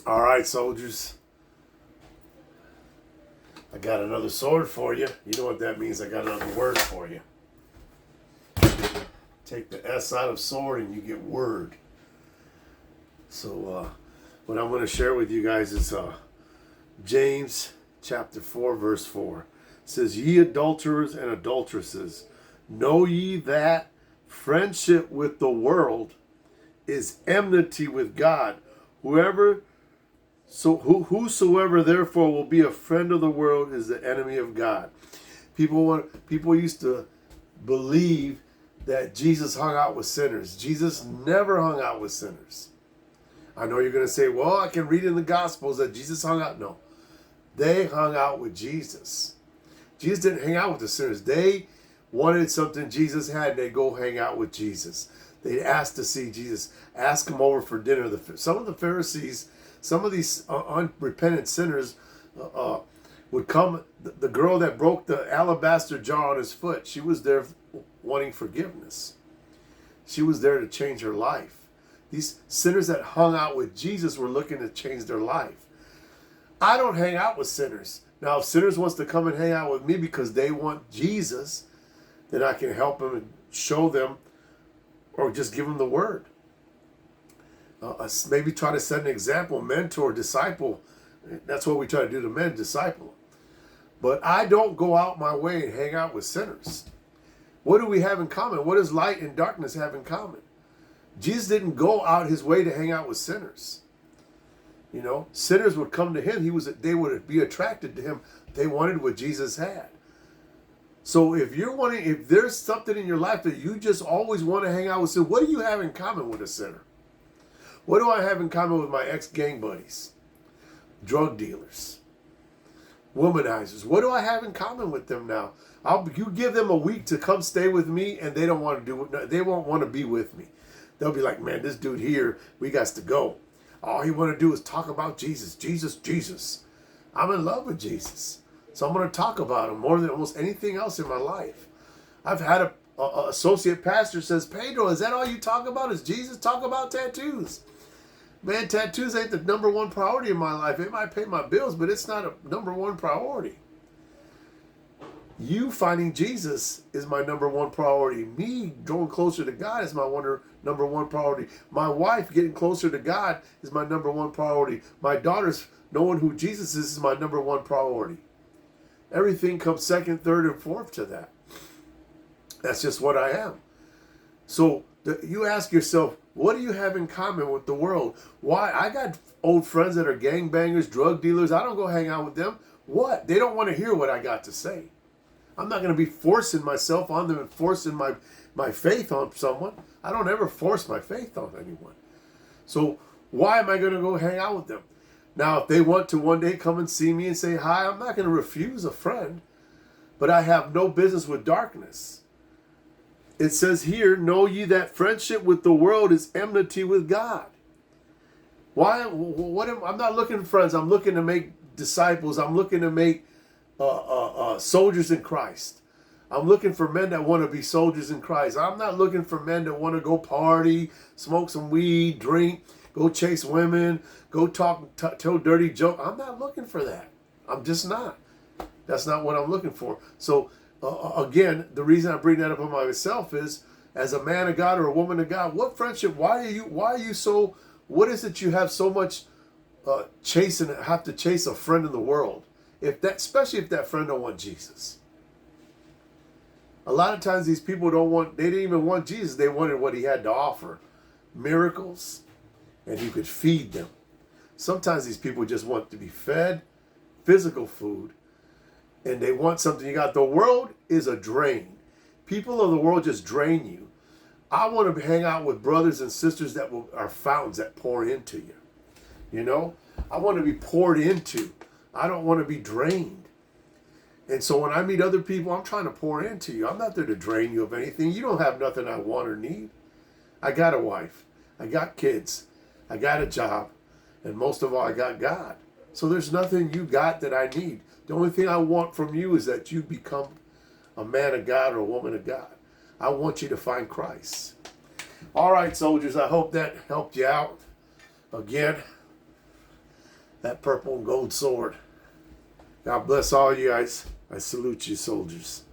All right, soldiers. I got another sword for you. You know what that means. I got another word for you. Take the S out of sword and you get word. So what I'm going to share with you guys is James chapter 4, verse 4. It says, "Ye adulterers and adulteresses, know ye that friendship with the world is enmity with God. Whosoever therefore will be a friend of the world is the enemy of God." People used to believe that Jesus hung out with sinners. Jesus never hung out with sinners. I know you're going to say, well, I can read in the Gospels that Jesus hung out. No, they hung out with Jesus. Jesus didn't hang out with the sinners. They wanted something Jesus had, they'd go hang out with Jesus. They'd ask to see Jesus, ask him over for dinner. Some of the Pharisees, some of these unrepentant sinners would come. The girl that broke the alabaster jar on his foot, she was there wanting forgiveness. She was there to change her life. These sinners that hung out with Jesus were looking to change their life. I don't hang out with sinners. Now, if sinners wants to come and hang out with me because they want Jesus, then I can help them and show them or just give them the word. Maybe try to set an example, mentor, disciple. That's what we try to do to men, disciple. But I don't go out my way and hang out with sinners. What do we have in common? What does light and darkness have in common? Jesus didn't go out his way to hang out with sinners. You know, sinners would come to him. They would be attracted to him. They wanted what Jesus had. So if there's something in your life that you just always want to hang out with sinners, what do you have in common with a sinner? What do I have in common with my ex-gang buddies? Drug dealers, womanizers. What do I have in common with them now? You give them a week to come stay with me, and they don't want to do it. They won't want to be with me. They'll be like, man, this dude here, we got to go. All he want to do is talk about Jesus, Jesus, Jesus. I'm in love with Jesus. So I'm going to talk about him more than almost anything else in my life. I've had a associate pastor says, "Pedro, is that all you talk about is Jesus? Talk about tattoos." Man, tattoos ain't the number one priority in my life. It might pay my bills, but it's not a number one priority. You finding Jesus is my number one priority. Me drawing closer to God is my number one priority. My wife getting closer to God is my number one priority. My daughters knowing who Jesus is my number one priority. Everything comes second, third, and fourth to that. That's just what I am. So you ask yourself, what do you have in common with the world? Why? I got old friends that are gangbangers, drug dealers. I don't go hang out with them. What? They don't want to hear what I got to say. I'm not going to be forcing myself on them and forcing my faith on someone. I don't ever force my faith on anyone. So why am I going to go hang out with them? Now, if they want to one day come and see me and say hi, I'm not going to refuse a friend. But I have no business with darkness. It says here, "Know ye that friendship with the world is enmity with God." Why? I'm not looking for friends. I'm looking to make disciples. I'm looking to make soldiers in Christ. I'm looking for men that want to be soldiers in Christ. I'm not looking for men that want to go party, smoke some weed, drink, go chase women, go tell dirty jokes. I'm not looking for that. I'm just not. That's not what I'm looking for. So again, the reason I bring that up on myself is, as a man of God or a woman of God, what friendship? Why are you so? What is it you have so much have to chase a friend in the world? Especially if that friend don't want Jesus. A lot of times these people they didn't even want Jesus. They wanted what he had to offer. Miracles, and he could feed them. Sometimes these people just want to be fed, physical food, and they want something you got. The world is a drain. People of the world just drain you. I want to hang out with brothers and sisters that are fountains that pour into you. You know? I want to be poured into. I don't want to be drained. And so when I meet other people, I'm trying to pour into you. I'm not there to drain you of anything. You don't have nothing I want or need. I got a wife. I got kids. I got a job. And most of all, I got God. So there's nothing you got that I need. The only thing I want from you is that you become a man of God or a woman of God. I want you to find Christ. All right, soldiers, I hope that helped you out. Again, that purple and gold sword. God bless all you guys. I salute you, soldiers.